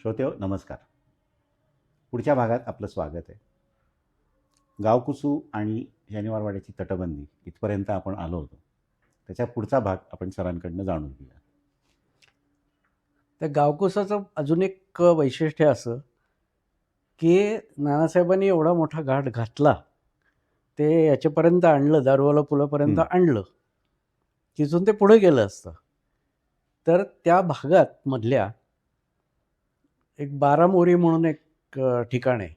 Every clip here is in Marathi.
श्रोतेहो नमस्कार. पुढच्या भागात आपलं स्वागत आहे. गावकुसू आणि शनिवारवाड्याची तटबंदी इथपर्यंत आपण आलो होतो. त्याच्या पुढचा भाग आपण सरांकडनं जाणून घेऊया. त्या गावकुसाचं अजून एक वैशिष्ट्य असं की नानासाहेबांनी एवढा मोठा घाट घातला, ते याच्यापर्यंत आणलं, दारुवाला पुलापर्यंत आणलं, तिथून ते पुढे गेलं असतं तर त्या भागात मधल्या एक बारामोरी म्हणून एक ठिकाण आहे.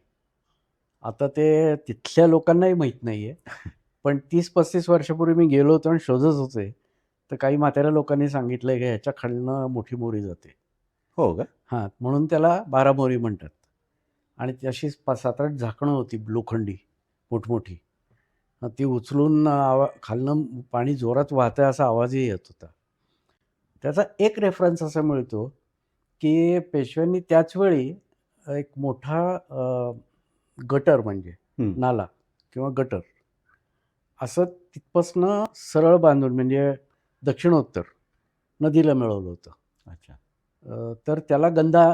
आता ते तिथल्या लोकांनाही माहीत नाही आहे, पण 30-35 वर्षापूर्वी मी गेलो होतो आणि शोधत होते, तर काही म्हाताऱ्या लोकांनी सांगितलं की ह्याच्या खालनं मोठी मोरी जाते. हो का? हां, म्हणून त्याला बारामोरी म्हणतात. आणि ती अशी 7-8 झाकणं होती लोखंडी मोठमोठी. ती उचलून खालनं पाणी जोरात वाहतंय असा आवाजही येत होता. त्याचा एक रेफरन्स असा मिळतो की पेशव्यांनी त्याच वेळी एक मोठा गटर म्हणजे नाला किंवा गटर असं तिथपासनं सरळ बांधून म्हणजे दक्षिणोत्तर नदीला मिळवलं होतं. अच्छा. तर त्याला गंधा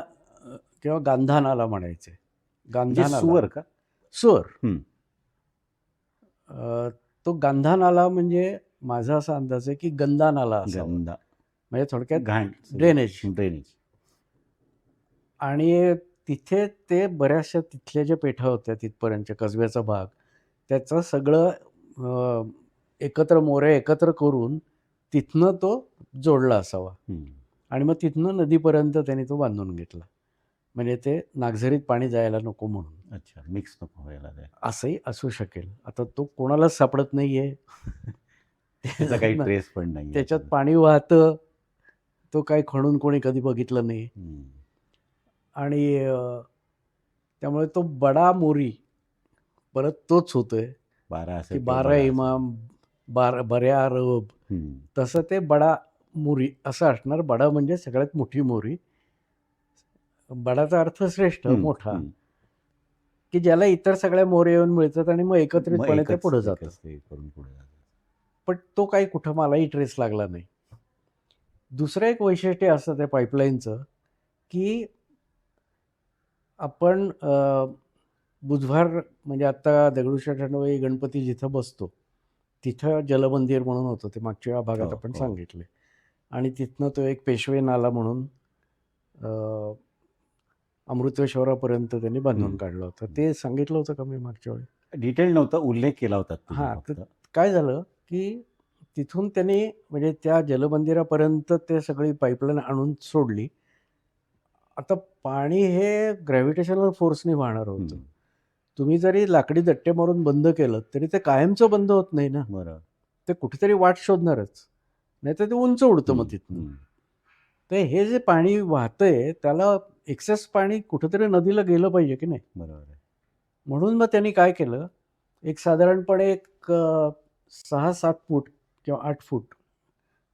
किंवा गांधा नाला म्हणायचे. गांधा नाला. सुवर का? सुवर. तो गांधा नाला म्हणजे माझा असा अंदाज आहे की गंदा नाला असावा, म्हणजे थोडक्यात घाण ड्रेनेज. आणि तिथे ते बऱ्याचशा तिथल्या ज्या पेठा होत्या तिथपर्यंतच्या कसब्याचा भाग, त्याचं सगळं एकत्र मोऱ्या एकत्र करून तिथनं तो जोडला असावा. आणि मग तिथनं नदीपर्यंत त्यांनी तो बांधून घेतला, म्हणजे ते नागझरीत पाणी जायला नको म्हणून. अच्छा, मिक्स नको व्हायला. असंही असू शकेल. आता तो कोणालाच सापडत नाहीये. त्याचा काही ट्रेस पण नाही. त्याच्यात पाणी वाहतं, तो काही खणून कोणी कधी बघितलं नाही. आणि त्यामुळे तो बडा मोरी परत तोच होतोय. 12 इमाम, बऱ्या अरब, तसं ते बडा मोरी असं असणार. बडा म्हणजे सगळ्यात मोठी मोरी. बडाचा अर्थ श्रेष्ठ, मोठा, की ज्याला इतर सगळ्या मोरे येऊन मिळतात आणि मग एकत्रितपणे ते पुढे जातात. पण तो काही कुठं मलाही ट्रेस लागला नाही. दुसरं एक वैशिष्ट्य असतं त्या पाईपलाईनचं की आपण बुधवार म्हणजे आता दगडूशेठ हलवाई गणपती जिथं बसतो तिथं जलमंदिर म्हणून होतं, ते मागच्या भागात आपण सांगितले. आणि तिथनं तो एक पेशवे नाला म्हणून अमृतेश्वरापर्यंत त्यांनी बांधून काढलं होतं. ते सांगितलं होतं का मी मागच्या वेळी? डिटेल नव्हतं, उल्लेख केला होता. हां, तर काय झालं की तिथून त्यांनी म्हणजे त्या जलमंदिरापर्यंत ते सगळी पाईपलाईन आणून सोडली. आता पाणी हे ग्रॅव्हिटेशनल फोर्सने वाहणार होतं. तुम्ही जरी लाकडी दट्टे मारून बंद केलं तरी ते कायमचं बंद होत नाही ना. बरं. ते कुठेतरी वाट शोधणारच, नाही तर ते उंच उडतं मग तिथून. तर हे जे पाणी वाहतंय त्याला एक्सेस पाणी कुठेतरी नदीला गेलं पाहिजे की नाही. बरोबर. म्हणून मग त्यांनी काय केलं, एक साधारणपणे एक 6-7 फूट किंवा 8 फूट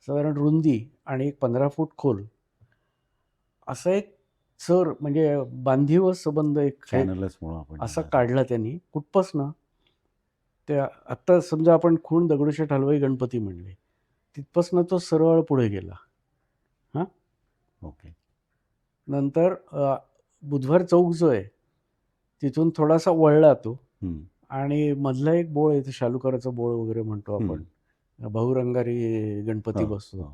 साधारण रुंदी आणि एक 15 फूट खोल असं एक चर म्हणजे बांधीव संबंध एक चॅनलच म्हणून आपण असा काढला त्यांनी. कुठपासनं त्या आत्ता समजा आपण खूण दगडूशेठ हलवाई गणपती म्हणले, तिथपासनं तो सरळ पुढे गेला. हां, ओके. नंतर बुधवार चौक जो आहे तिथून थोडासा वळला तो आणि मधला एक बोळ आहे, शालुकाराचा बोळ वगैरे म्हणतो आपण, बहुरंगारी गणपती बसतो,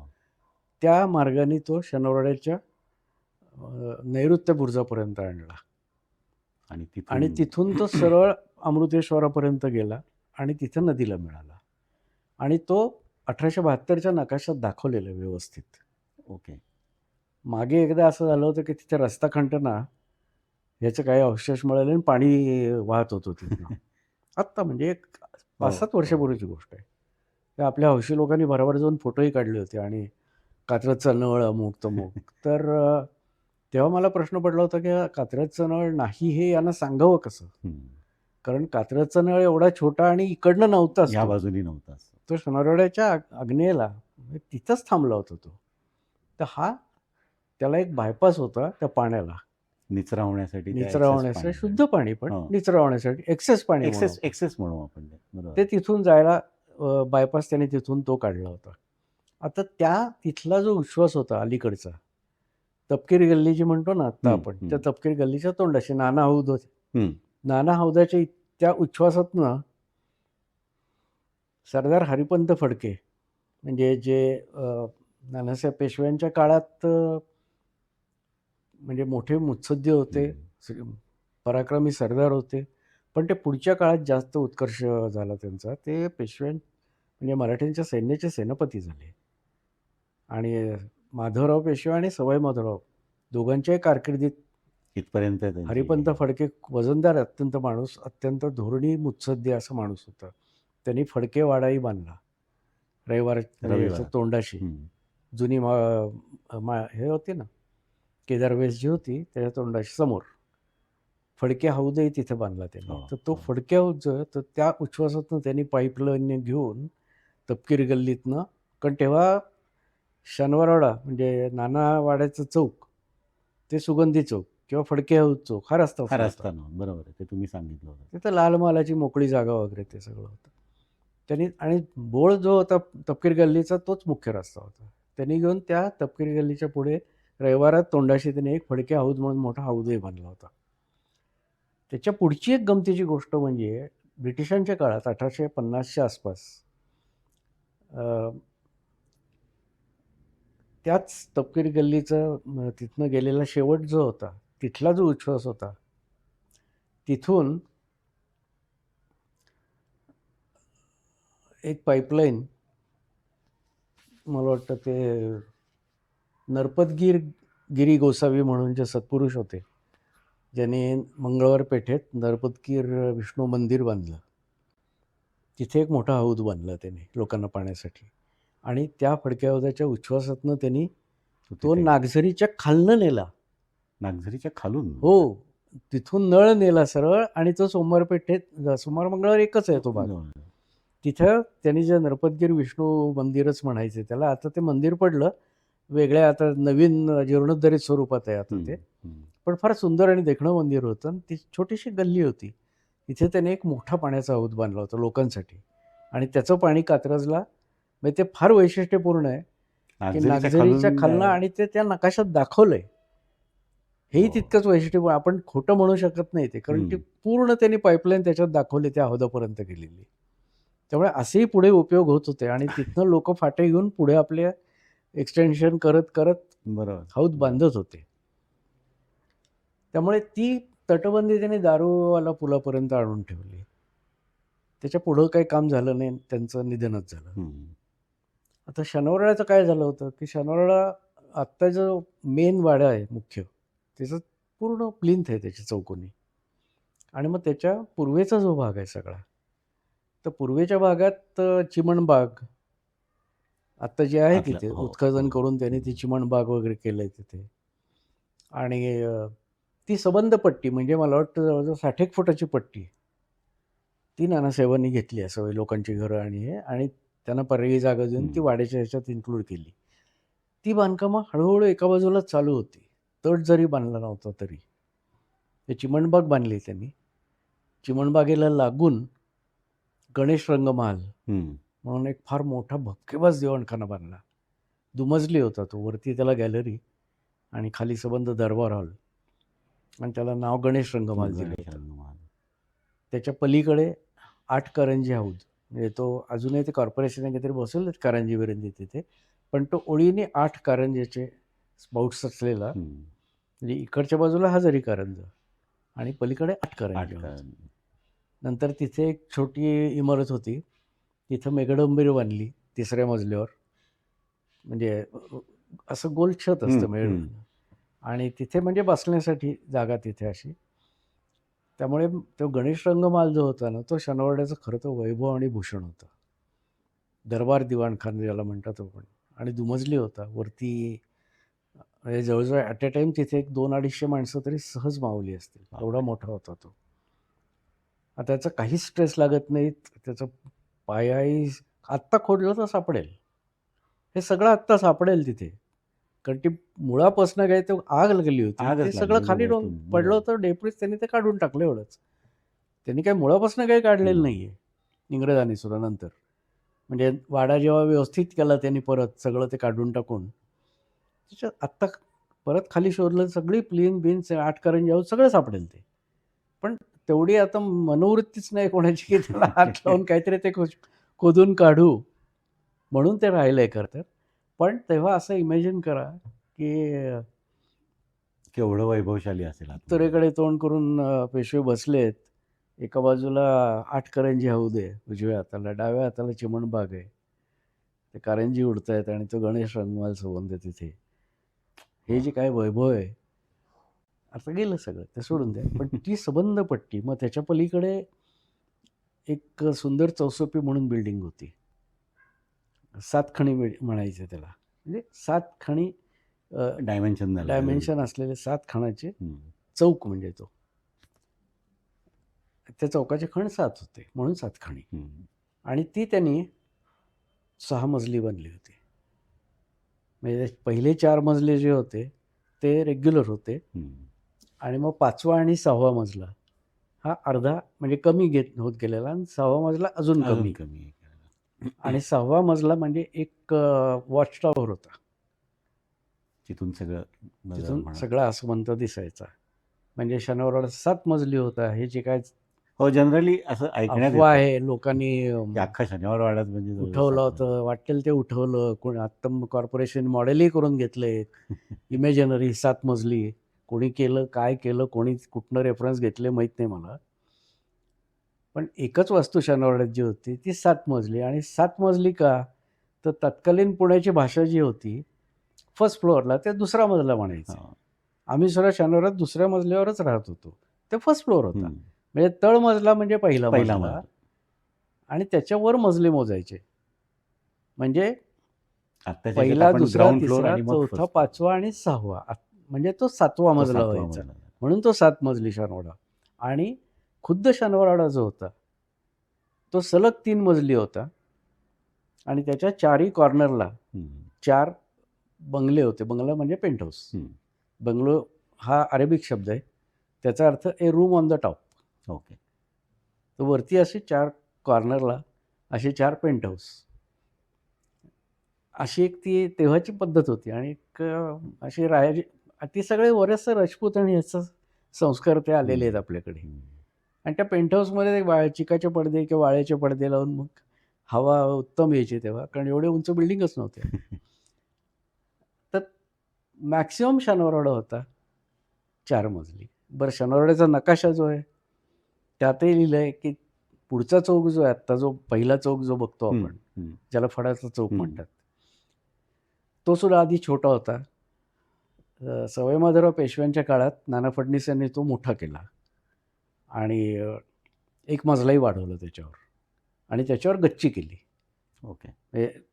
त्या मार्गाने तो शनिवारवाड्याच्या नैऋत्य बुर्जापर्यंत आणला. आणि तिथून तो सरळ अमृतेश्वरापर्यंत गेला आणि तिथं नदीला मिळाला. आणि तो 1872च्या नकाशात दाखवलेला व्यवस्थित. ओके. मागे एकदा असं झालं होतं की तिथे रस्ता खंडना ह्याचं काही अवशेष मिळाले आणि पाणी वाहत होतं तिथनं. आत्ता म्हणजे एक 5-7 वर्षापूर्वीची गोष्ट आहे. तर आपल्या हौशी लोकांनी बरोबर जाऊन फोटोही काढले होते आणि कात्रजचा नळ अमुक तमुक. तर तेव्हा मला प्रश्न पडला होता की कात्रजचं नळ नाही हे यांना सांगावं कसं, कारण कात्रजचा नळ एवढा छोटा आणि इकडनं नव्हताच, या बाजूनी नव्हताच, तो शनिवारवाड्याच्या आग्नेयेला तिथंच थांबला होता तो. तर हा त्याला एक बायपास होता त्या पाण्याला निचरा होण्यासाठी शुद्ध पाणी, पण निचरा होण्यासाठी एक्सेस पाणी, एक्सेस म्हणू आपण ते, तिथून जायला बायपास त्याने तिथून तो काढला होता. आता त्या तिथला जो विश्वास होता अलीकडचा, तपकिरी गल्ली जी म्हणतो ना आत्ता हम्म, आपण, हम्म. त्या तपकिरी गल्लीच्या तोंडाशी नाना हौद होते. हम्म. नाना हौदाच्या त्या उच्छ्वासातनं सरदार हरिपंत फडके म्हणजे जे नानासाहेब पेशव्यांच्या काळात म्हणजे मोठे मुत्सद्दी होते, पराक्रमी सरदार होते, पण ते पुढच्या काळात जास्त उत्कर्ष झाला त्यांचा. ते पेशव्यां म्हणजे मराठ्यांच्या सैन्याचे सेनापती झाले आणि माधवराव पेशवे आणि सवाई माधवराव दोघांच्याही कारकिर्दीत इथपर्यंत त्यांची- हरिपंत फडके वजनदार अत्यंत माणूस, अत्यंत धोरणी मुत्सद्दी असा माणूस होता. त्यांनी फडके वाडाही बांधला रविवारच्या रविवार. तोंडाशी. हम्म. जुनी हे होती ना केदारवेस जी होती त्याच्या तोंडाशी समोर फडके हौदही तिथे बांधला त्यांनी. हो, तर तो हो. फडके हौद जो आहे तर त्या उच्छ्वासातनं त्यांनी पाईपलाईन घेऊन तपकिरी गल्लीतनं, कारण तेव्हा शनिवारवाडा म्हणजे नानावाड्याचं चौक ते सुगंधी चौक किंवा फडके हौद चौक हा रस्ता हा होता. रस्ता ना, बरोबर आहे, ते तुम्ही सांगितलं होतं. तिथं लाल मालाची मोकळी जागा वगैरे ते सगळं होतं. त्यांनी आणि बोळ जो होता तपकिरी गल्लीचा तोच मुख्य रस्ता होता. त्यांनी घेऊन त्या तपकिरी गल्लीच्या पुढे रविवारात तोंडाशी त्यांनी एक फडके हौद म्हणून मोठा हौदही बांधला होता. त्याच्या पुढची एक गमतीची गोष्ट म्हणजे ब्रिटिशांच्या काळात 1850च्या आसपास त्याच तपकिरी गल्लीचं तिथनं गेलेला शेवट जो होता तिथला जो उच्छ्वास होता तिथून एक पाईपलाईन, मला वाटतं ते गिरी गोसावी म्हणून जे सत्पुरुष होते ज्यांनी मंगळवार पेठेत नरपतगीर विष्णू मंदिर बांधलं, तिथे एक मोठा हौद बांधला त्यांनी लोकांना पाण्यासाठी. आणि त्या फडक्या हौदाच्या उच्छ्वासातनं त्यांनी तो तिथे- नागझरीच्या खालनं नेला. नागझरीच्या खालून? हो, तिथून नळ नेला सरळ आणि तो सोमवार पेठेत सोमवार मंगळवार एकच आहे तो भाग. तिथं त्यांनी जे नरपतगीर विष्णू मंदिरच म्हणायचे त्याला, आता ते मंदिर पडलं वेगळ्या, आता नवीन जीर्णोद्धारित स्वरूपात आहे आता ते, पण फार सुंदर आणि देखणं मंदिर होतं. आणि ती छोटीशी गल्ली होती, तिथे त्याने एक मोठा पाण्याचा हौद बांधला होता लोकांसाठी. आणि त्याचं पाणी कात्रजला म्हणजे ते फार वैशिष्ट्यपूर्ण आहे की नागझरीच्या खालनं, आणि ते त्या नकाशात दाखवलंय. हेही तितकंच वैशिष्ट्यपूर्ण, आपण खोटं म्हणू शकत नाही ते, कारण ती पूर्ण त्यांनी पाईपलाईन त्याच्यात दाखवली त्या हौदापर्यंत गेलेली. त्यामुळे असेही पुढे उपयोग होत होते आणि तिथनं लोक फाटे घेऊन पुढे आपले एक्सटेन्शन करत करत बरोबर हौद बांधत होते. त्यामुळे ती तटबंदी त्यांनी दारूवाला पुलापर्यंत आणून ठेवली. त्याच्या पुढं काही काम झालं नाही, त्यांचं निधनच झालं. आता शनिवारवाड्याचं काय झालं होतं की शनिवारवाडा आत्ता जो मेन वाडा आहे मुख्य, त्याचं पूर्ण प्लिंथ आहे त्याची चौकोनी. आणि मग त्याच्या पूर्वेचा जो भाग आहे सगळा, तर पूर्वेच्या भागात चिमणबाग आत्ता जे आहे आतलं, तिथे हो, उत्खनन हो. करून त्यांनी ती चिमणबाग वगैरे केलं आहे तिथे. आणि ती सबंध पट्टी म्हणजे मला वाटतं जवळजवळ 60 एक फुटाची पट्टी ती नानासाहेबांनी घेतली आहे सगळी लोकांची घरं आणि हे, आणि त्यांना पर्यायी जागा देऊन ती वाड्याच्या ह्याच्यात इन्क्लूड केली. ती बांधकामं हळूहळू एका बाजूला चालू होती, तट जरी बांधला नव्हता तरी. ते चिमणबाग बांधली त्यांनी. चिमणबागेला लागून गणेश रंगमहाल म्हणून एक फार मोठा भपकेबाज दिवाणखाना बांधला. दुमजली होता तो, वरती त्याला गॅलरी आणि खाली सबंध दरबार हॉल, आणि त्याला नाव गणेश रंगमहाल दिलं होतं. त्याच्या पलीकडे 8 कारंजी हौद, म्हणजे तो अजूनही ते कॉर्पोरेशनने काहीतरी बसवलं कारंजी बिरंजी तिथे, पण तो ओळीने 8 कारंजेचे स्पाउट्स असलेला, म्हणजे इकडच्या बाजूला हजारी कारंज आणि पलीकडे 8 कारंजी हौद. नंतर तिथे एक छोटी इमारत होती, तिथं मेघडंबीर बांधली 3ऱ्या मजल्यावर, म्हणजे असं गोल छत असतं मेळ, आणि तिथे म्हणजे बसण्यासाठी जागा तिथे अशी. त्यामुळे तो गणेश रंगमाल जो होता ना, तो शनिवारवाड्याचं खरं तर वैभव आणि भूषण होतं. दरबार दिवाणखाना ज्याला म्हणतात आपण, आणि दुमजली होता वरती, म्हणजे जवळजवळ ॲट अ टाईम तिथे एक 200-250 माणसं तरी सहज मावली असतील, एवढा मोठा होता तो. आता त्याचा काहीच स्ट्रेस लागत नाहीत, त्याचं पायाही आत्ता खोदलं तर सापडेल, हे सगळं आत्ता सापडेल तिथे, कारण ती मुळापासनं काय तो आग लागली होती, ते सगळं खाली पडलं होतं, डेप्रिस त्यांनी ते काढून टाकलं एवढंच. त्यांनी काय मुळापासनं काही काढलेलं नाही आहे इंग्रजांनी सुद्धा नंतर. म्हणजे वाडा जेव्हा व्यवस्थित केला त्यांनी परत सगळं ते काढून टाकून, त्याच्यात आत्ता परत खाली शोधलं, सगळी प्लीन बिन 8 करंजी सगळं सापडेल ते. पण तेवढी आता मनोवृत्तीच नाही कोणाची की त्याला हात लावून काहीतरी ते खोदून काढू, म्हणून ते राहिलंय खरं तर. पण तेव्हा असं इमॅजिन करा की केवढं वैभवशाली असेल आतमध्ये. उत्तरेकडे तोंड करून पेशवे बसलेत. एका बाजूला 8 करंजी हौद आहे उजव्या हाताला, डाव्या हाताला चिमणबाग आहे. ते कारंजी उडतायत आणि तो गणेश रंगमाल संबंध तिथे. हे जे काय वैभव आहे, आता गेलं सगळं, ते सोडून द्या. पण ती सबंध पट्टी, मग त्याच्या पलीकडे एक सुंदर चौसोपी म्हणून बिल्डिंग होती. 7 खणी म्हणायचे त्याला. म्हणजे 7 खणी डायमेन्शन असलेले 7 खणाचे चौक म्हणजे तो. त्या चौकाचे खण 7 होते म्हणून 7 खणी. आणि ती त्यांनी 6 मजली बनली होती. म्हणजे पहिले 4 मजले जे होते ते रेग्युलर होते आणि मग 5वा आणि 6वा मजला हा अर्धा म्हणजे कमी होत गेलेला आणि 6वा मजला अजून कमी. आणि 6वा मजला म्हणजे एक वॉच टॉवर होता. तिथून सगळं आसमंत दिसायचा. म्हणजे शनिवारवाडा 7 मजली होता. हे जे काय हो जनरली असं ऐकण्यात अफवा आहे, लोकांनी अख्खा शनिवारवाड्यात म्हणजे उठवलं होतं, वाटेल ते उठवलं. कोण आत्ता कॉर्पोरेशन मॉडेलही करून घेतलंय इमॅजिनरी 7 मजली. कोणी केलं, काय केलं, कोणी कुठनं रेफरन्स घेतले माहीत नाही मला. पण एकच वास्तू शनिवारवाड्यात जी होती ती 7 मजली. आणि 7 मजली का, तर तत्कालीन पुण्याची भाषा जी होती फर्स्ट फ्लोअरला ते दुसरा मजला म्हणायचे. आम्ही सुद्धा शनिवारात दुसऱ्या मजल्यावरच राहत होतो. ते फर्स्ट फ्लोअर होता. म्हणजे तळमजला म्हणजे पहिला मजला आणि त्याच्यावर मजले मोजायचे. म्हणजे पहिला, दुसरा, तिसरा, चौथा, 5वा आणि 6वा म्हणजे तो 7वा मजला व्हायचा. म्हणून तो 7 मजली शनिवारवाडा. आणि खुद्द शनिवारवाडा जो होता तो सलग 3 मजली होता आणि त्याच्या 4ही कॉर्नरला 4 बंगले होते. बंगला म्हणजे पेंट हाऊस. बंगलो हा अरेबिक शब्द आहे. त्याचा अर्थ a room on the top. Okay. तर वरती असे 4 कॉर्नरला असे 4 पेंट हाऊस. अशी एक ती तेव्हाची पद्धत होती. आणि एक अशी राहायची. ती सगळे बरेचसे राजपूत आणि ह्याचा संस्कार ते आलेले आहेत आपल्याकडे. आणि त्या पेंट हाऊसमध्ये चिकाचे पडदे किंवा वाळ्याचे पडदे लावून मग हवा उत्तम यायची तेव्हा, कारण एवढे उंच बिल्डिंगच नव्हते. तर मॅक्सिमम शनिवारवाडा होता 4 मजली. बरं, शनिवारवाड्याचा नकाशा जो आहे त्यातही लिहिलं आहे की पुढचा चौक जो आहे, आत्ता जो पहिला चौक जो बघतो आपण, ज्याला फडाचा चौक म्हणतात, तो सुद्धा आधी छोटा होता. सवाई माधवराव पेशव्यांच्या काळात नाना फडणवीस यांनी तो मोठा केला आणि एक मजलाही वाढवलं त्याच्यावर आणि त्याच्यावर गच्ची केली. ओके.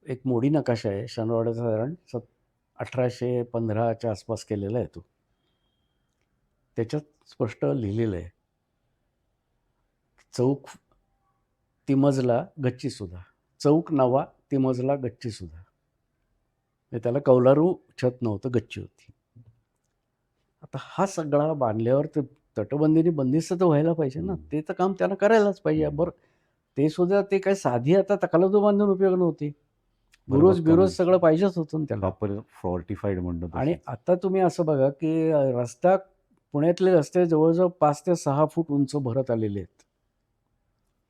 एक मोडी नकाशा आहे शनिवारवाड्याचा, साधारण 1815च्या आसपास केलेला आहे तो. त्याच्यात स्पष्ट लिहिलेलं आहे, चौक तिमजला गच्चीसुद्धा, चौक नवा तिमजला गच्चीसुद्धा. त्याला कौलारू छत नव्हतं, गच्ची होती. आता हा सगळा बांधल्यावर ते तटबंदीने बंदिस्त तर व्हायला पाहिजे ना. ते तर काम त्यानं करायलाच पाहिजे. बरं, ते सुद्धा ते काय साधी आता तकालबंदी बांधून उपयोग नव्हती. बिरोज सगळं पाहिजेच होतं ना त्याला. फोर्टिफाईड म्हणतो. आणि आता तुम्ही असं बघा की रस्ता, पुण्यातले रस्ते जवळजवळ 5 ते 6 फूट उंच भरत आलेले आहेत.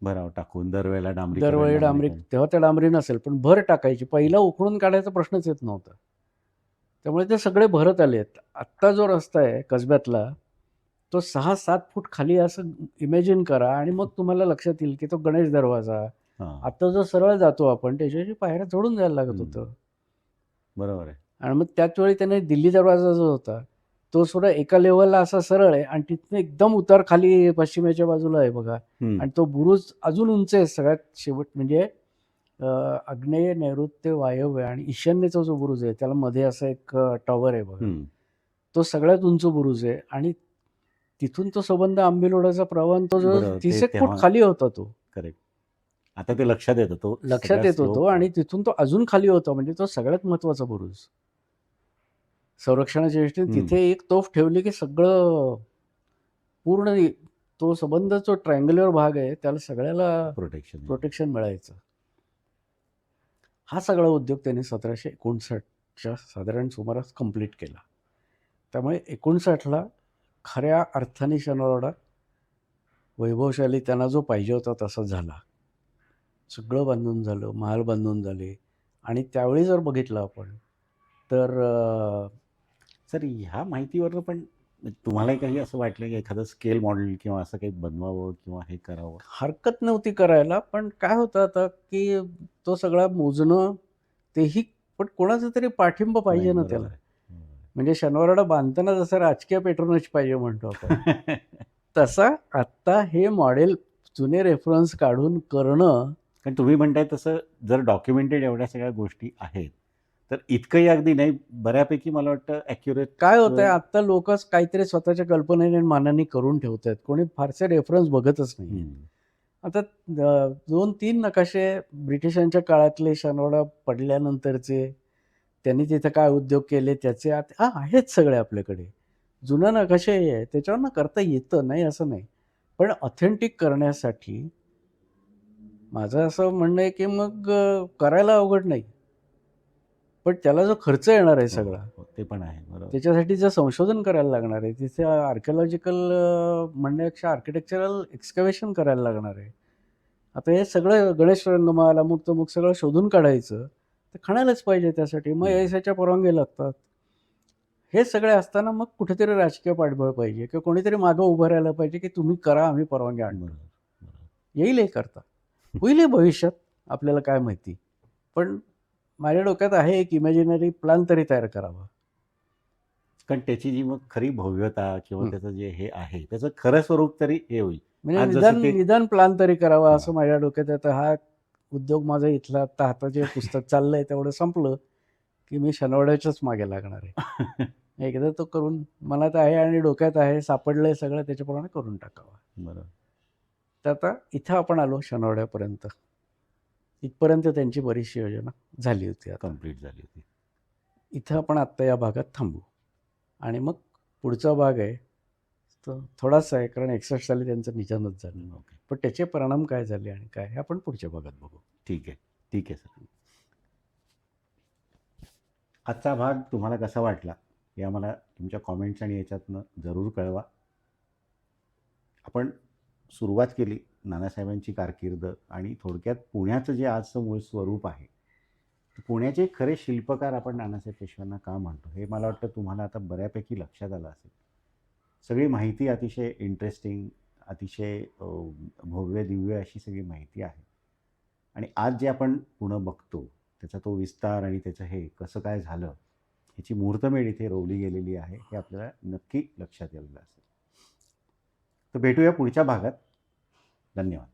भराव टाकून दरवेळेला डांबरी. तेव्हा त्या डांबरी नसेल, पण भर टाकायची. पहिला उकळून काढायचा प्रश्नच येत नव्हता. त्यामुळे ते सगळे भरत आले आहेत. आत्ता जो रस्ता आहे कसब्यातला, तो 6-7 फूट खाली असं इमॅजिन करा आणि मग तुम्हाला लक्षात येईल की तो गणेश दरवाजा आता जो सरळ जातो आपण, त्याच्याशी पायऱ्या चढून जायला लागत होतं. बरोबर आहे. आणि मग त्याच वेळी त्याने दिल्ली दरवाजा जो होता तो सुद्धा एका लेवलला असा सरळ आहे आणि तिथनं एकदम उतार खाली पश्चिमेच्या बाजूला आहे बघा. आणि तो बुरुज अजून उंच आहे सगळ्यात शेवट. म्हणजे आग्नेय, नैऋत्य, वायव्य आणि ईशान्येचा जो बुरुज आहे त्याला मध्ये असा एक टॉवर आहे बघा. तो सगळ्यात उंच बुरुज आहे आणि तिथून तो संबंध आंबेलोडाचा प्रवाह तो जो 30 फूट खाली होता तो. करेक्ट. आता ते लक्षात येतो तो. आणि तिथून तो अजून खाली होता. म्हणजे तो सगळ्यात महत्वाचा बुरुज संरक्षणाच्या दृष्टीने. तिथे एक तोफ ठेवली की सगळं पूर्ण तो संबंध जो ट्रायंग्युलर भाग आहे त्याला सगळ्याला प्रोटेक्शन मिळायचं. हा सगळा उद्योग त्यांनी 1759च्या साधारण सुमारास कंप्लीट केला. त्यामुळे 59ला खऱ्या अर्थाने शनिवारवाडा वैभवशाली त्यांना जो पाहिजे होता तसा झाला. सगळं बांधून झालं, महाल बांधून झाले आणि त्यावेळी जर बघितलं आपण तर सर ह्या माहितीवरनं पण तुम्हालाही काही असं वाटलं की एखादं स्केल मॉडेल किंवा असं काही बनवावं किंवा हे करावं? हरकत नव्हती करायला, पण काय होतं आता, की तो सगळा मोजणं तेही पण कोणाचा तरी पाठिंबा पाहिजे नाही, ना बरोबर त्याला. आहे. बरोबर म्हणजे शनिवारवाडा बांधताना जसं राजकीय पेट्रोनच पाहिजे म्हणतो आपण, आहे. तसा आत्ता हे मॉडेल जुने रेफरन्स काढून करणं कारण तुम्ही म्हणताय तसं जर डॉक्युमेंटेड एवढ्या सगळ्या गोष्टी आहेत, तर इतकंही अगदी नाही, बऱ्यापैकी मला वाटतं ॲक्युरेट. काय होतंय आत्ता लोकच काहीतरी स्वतःच्या कल्पनेने आणि मानाने करून ठेवतायत. कोणी फारसे रेफरन्स बघतच नाही. आता 2-3 नकाशे ब्रिटिशांच्या काळातले शनिवारवाडा पडल्यानंतरचे, त्यांनी तिथं काय उद्योग केले त्याचे आहेत सगळे आपल्याकडे. जुना नकाशाही आहे. त्याच्यावरनं करता येतं, नाही असं नाही. पण ऑथेंटिक करण्यासाठी माझं असं म्हणणं आहे, की मग करायला अवघड नाही. पण त्याला जो खर्च येणार आहे सगळा, ते पण आहे, बरोबर. त्याच्यासाठी जे संशोधन करायला लागणार आहे, तिथे आर्किओलॉजिकल म्हणण्यापेक्षा आर्किटेक्चरल एक्स्कॅव्हेशन करायला लागणार आहे. आता हे सगळं गणेश रंगमाल, अमुक-तमुक सगळं शोधून काढायचं, तर खणायलाच पाहिजे त्यासाठी. मग एसाच्या परवानगी लागतात. हे सगळे असताना मग कुठेतरी राजकीय पाठबळ पाहिजे किंवा कोणीतरी मागं उभं राहायला पाहिजे, की तुम्ही करा, आम्ही परवानगी आणतो. बरोबर, बरोबर. येईल हे करता. होईल हे भविष्यात, आपल्याला काय माहिती. पण माझ्या डोक्यात आहे एक इमॅजिनरी प्लॅन तरी तयार करावा. कारण त्याची जी मग खरी भव्यता किंवा त्याचं जे हे आहे, त्याचं खरं स्वरूप तरी हे होईल. म्हणजे आज जसं ते निदान प्लॅन तरी करावा हां. असं माझ्या डोक्यात आहे. आता हा उद्योग माझा इथला आता हाताचे पुस्तक चाललंय तेवढं संपलं, की मी शनिवारवाड्याच्याच मागे लागणार आहे. एकदा तो करून मनात आहे आणि डोक्यात आहे, सापडलंय सगळं त्याच्याप्रमाणे करून टाकावा. बरोबर. तर आता इथं आपण आलो शनिवारवाड्यापर्यंत. इथपर्यंत त्यांची बरीचशी योजना झाली होती आता. कंप्लीट झाली होती. इथं आपण आत्ता या भागात थांबू आणि मग पुढचा भाग आहे, तो थोडासा आहे कारण 61 साली त्यांचं निधनच झालं. ओके. पण त्याचे परिणाम काय झाले आणि काय हे आपण पुढच्या भागात बघू. ठीक आहे. ठीक आहे सर. आजचा भाग तुम्हाला कसा वाटला हे आम्हाला तुमच्या कॉमेंट्स आणि याच्यातनं जरूर कळवा. आपण सुरुवात केली नानासाहेबांची कारकीर्द आणि थोडक्यात पुण्याचं जे आजचं मूळ स्वरूप आहे, पुण्याचे खरे शिल्पकार आपण नानासाहेब पेशव्यांना का म्हणतो हे मला वाटतं तुम्हाला आता बऱ्यापैकी लक्षात आलं असेल. सगळी माहिती अतिशय इंटरेस्टिंग, अतिशय भव्य दिव्य अशी सगळी माहिती आहे. आणि आज जे आपण पुणं बघतो त्याचा तो विस्तार आणि त्याचं हे कसं काय झालं ह्याची मुहूर्तमेढ इथे रोवली गेलेली आहे, हे आपल्याला नक्की लक्षात आलेलं असेल. तर भेटूया पुढच्या भागात. धन्यवाद.